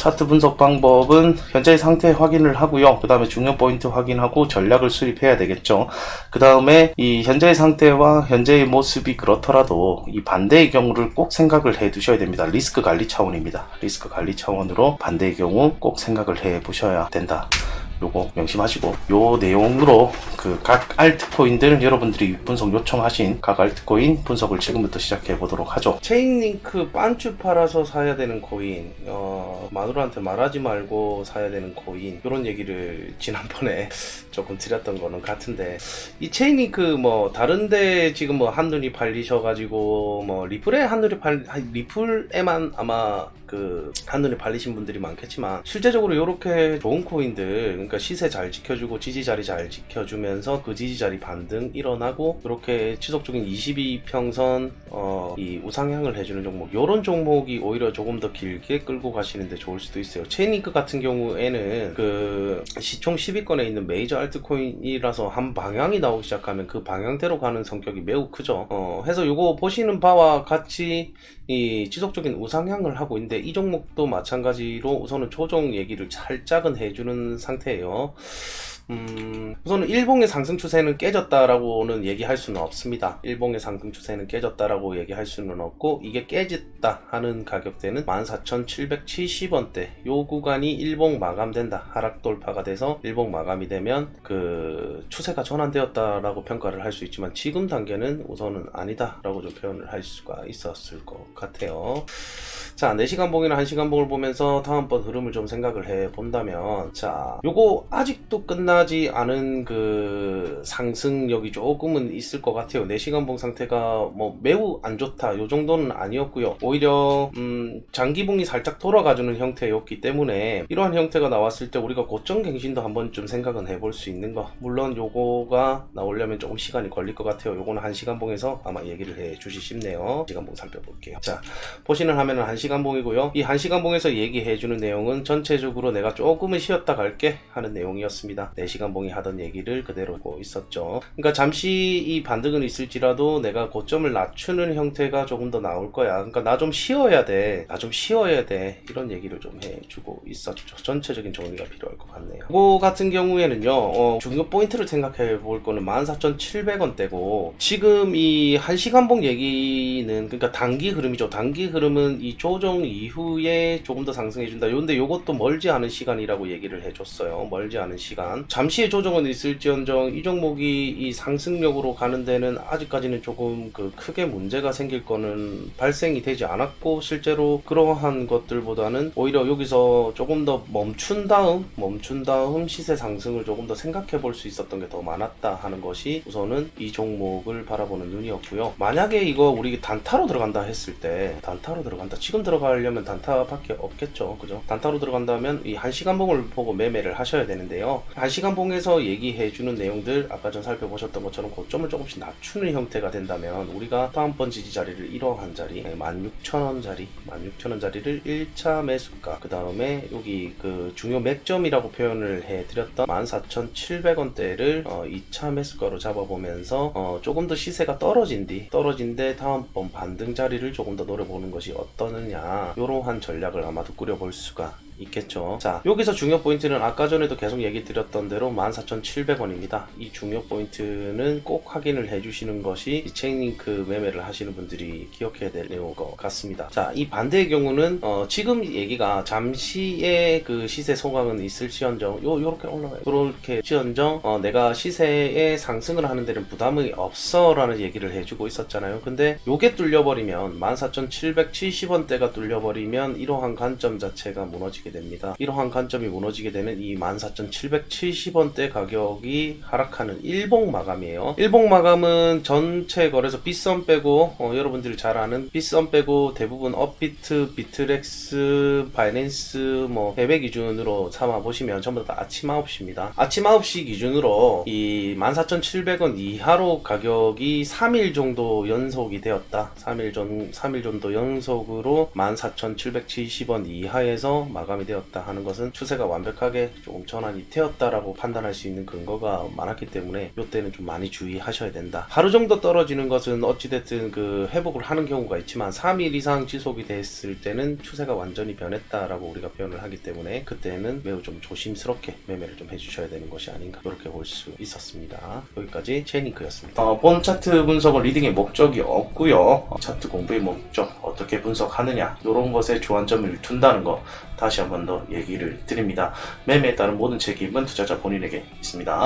차트 분석 방법은 현재의 상태 확인을 하고요. 그 다음에 중요 포인트 확인하고 전략을 수립해야 되겠죠. 그 다음에 이 현재의 상태와 현재의 모습이 그렇더라도 이 반대의 경우를 꼭 생각을 해 두셔야 됩니다. 리스크 관리 차원입니다. 리스크 관리 차원으로 반대의 경우 꼭 생각을 해 보셔야 된다. 요거 명심하시고, 요 내용으로 그 각 알트코인들 여러분들이 분석 요청하신 각 알트코인 분석을 지금부터 시작해 보도록 하죠. 체인링크 반주 팔아서 사야 되는 코인, 마누라한테 말하지 말고 사야 되는 코인, 이런 얘기를 지난번에 조금 드렸던 거는 같은데, 이 체인링크 뭐 다른데 지금 뭐 한눈이 팔리셔가지고 뭐 리플에만 아마 그 한눈에 팔리신 분들이 많겠지만, 실제적으로 이렇게 좋은 코인들, 그러니까 시세 잘 지켜주고 지지자리 잘 지켜주면서 그 지지자리 반등 일어나고 이렇게 지속적인 22평선 이 우상향을 해주는 종목, 이런 종목이 오히려 조금 더 길게 끌고 가시는데 좋을 수도 있어요. 체인링크 같은 경우에는 그 시총 10위권에 있는 메이저 알트코인이라서 한 방향이 나오기 시작하면 그 방향대로 가는 성격이 매우 크죠. 해서 요거 보시는 바와 같이 이 지속적인 우상향을 하고 있는데, 이 종목도 마찬가지로 우선은 조정 얘기를 살짝은 해주는 상태예요. 우선은 일봉의 상승 추세는 깨졌다라고는 얘기할 수는 없습니다. 일봉의 상승 추세는 깨졌다라고 얘기할 수는 없고, 이게 깨졌다 하는 가격대는 14,770원대, 요 구간이 일봉 마감된다, 하락 돌파가 돼서 일봉 마감이 되면 그 추세가 전환되었다라고 평가를 할 수 있지만, 지금 단계는 우선은 아니다 라고 좀 표현을 할 수가 있었을 것 같아요. 자, 4시간 봉이나 1시간 봉을 보면서 다음번 흐름을 좀 생각을 해 본다면, 자, 요거 아직도 끝나지 않은 그 상승력이 조금은 있을 것 같아요. 4시간 봉 상태가 뭐 매우 안 좋다, 요 정도는 아니었고요. 오히려 장기봉이 살짝 돌아가주는 형태였기 때문에, 이러한 형태가 나왔을 때 우리가 고점 갱신도 한번 좀 생각은 해볼 수 있는 거, 물론 요거가 나오려면 조금 시간이 걸릴 것 같아요. 요거는 1시간 봉에서 아마 얘기를 해 주시 싶네요. 1시간 봉 살펴볼게요. 자, 보시는 화면은 1시간 봉이고요. 이 1시간 봉에서 얘기해주는 내용은 전체적으로 내가 조금은 쉬었다 갈게 하는 내용이었습니다. 4시간 봉이 하던 얘기를 그대로 하고 있었죠. 그러니까 잠시 이 반등은 있을지라도 내가 고점을 낮추는 형태가 조금 더 나올 거야. 그러니까 나 좀 쉬어야 돼, 나 좀 쉬어야 돼, 이런 얘기를 좀 해주고 있었죠. 전체적인 정리가 필요할 것 같네요. 이거 같은 경우에는요, 중요 포인트를 생각해 볼 거는 14,700원대고, 지금 이 1시간 봉 얘기는 그러니까 단기 흐름이죠. 단기 흐름은 이 조정 이후에 조금 더 상승해준다. 근데 요것도 멀지 않은 시간이라고 얘기를 해줬어요. 멀지 않은 시간. 잠시의 조정은 있을지언정 이 종목이 이 상승력으로 가는 데는 아직까지는 조금 그 크게 문제가 생길 거는 발생이 되지 않았고, 실제로 그러한 것들보다는 오히려 여기서 조금 더 멈춘 다음 시세 상승을 조금 더 생각해 볼 수 있었던 게 더 많았다 하는 것이 우선은 이 종목을 바라보는 눈이었고요. 만약에 이거 우리 단타로 들어간다 했을 때, 단타로 들어간다, 지금 들어가려면 단타밖에 없겠죠, 그죠? 단타로 들어간다면 이 1시간 봉을 보고 매매를 하셔야 되는데요. 1시간 봉에서 얘기해주는 내용들, 아까 전 살펴보셨던 것처럼 고점을 조금씩 낮추는 형태가 된다면, 우리가 다음번 지지자리를 이러한 자리, 16,000원짜리를 1차 매수가, 그 다음에 여기 그 중요 맥점이라고 표현을 해드렸던 14,700원대를 2차 매수가로 잡아보면서 조금 더 시세가 떨어진 데 다음번 반등 자리를 조금 더 노려보는 것이 어떠느냐, 이러한 전략을 아마도 꾸려볼 수가 있겠죠. 자, 여기서 중요 포인트는 아까 전에도 계속 얘기 드렸던 대로 14,700원입니다. 이 중요 포인트는 꼭 확인을 해주시는 것이 이 체인링크 매매를 하시는 분들이 기억해야 될 내용인 것 같습니다. 자, 이 반대의 경우는 지금 얘기가 잠시의 그 시세 소강은 있을지언정 요렇게 올라가요. 요렇게 지언정 내가 시세에 상승을 하는 데는 부담이 없어 라는 얘기를 해주고 있었잖아요. 근데 요게 뚫려버리면 14,770원대가 뚫려버리면 이러한 관점 자체가 무너지게 됩니다. 이러한 관점이 무너지게 되는 이 14,770원대 가격이 하락하는 일봉 마감이에요. 일봉 마감은 전체 거래소 빗썸 빼고 여러분들이 잘 아는 빗썸 빼고 대부분 업비트, 비트렉스, 바이낸스 뭐 해외 기준으로 삼아 보시면 전부 다 아침 9시입니다. 아침 9시 기준으로 이 14,700원 이하로 가격이 3일 정도 연속이 되었다. 3일 정도 연속으로 14,770원 이하에서 마감 마감이 되었다 하는 것은 추세가 완벽하게 조금 전환이 되었다라고 판단할 수 있는 근거가 많았기 때문에 이때는 좀 많이 주의하셔야 된다. 하루 정도 떨어지는 것은 어찌됐든 그 회복을 하는 경우가 있지만 3일 이상 지속이 됐을 때는 추세가 완전히 변했다라고 우리가 표현을 하기 때문에 그때는 매우 좀 조심스럽게 매매를 좀 해주셔야 되는 것이 아닌가 그렇게 볼 수 있었습니다. 여기까지 체인링크였습니다. 본 차트 분석은 리딩의 목적이 없고요. 차트 공부의 목적, 어떻게 분석하느냐 이런 것에 주안점을 둔다는 거 다시 한 번 더 얘기를 드립니다. 매매에 따른 모든 책임은 투자자 본인에게 있습니다.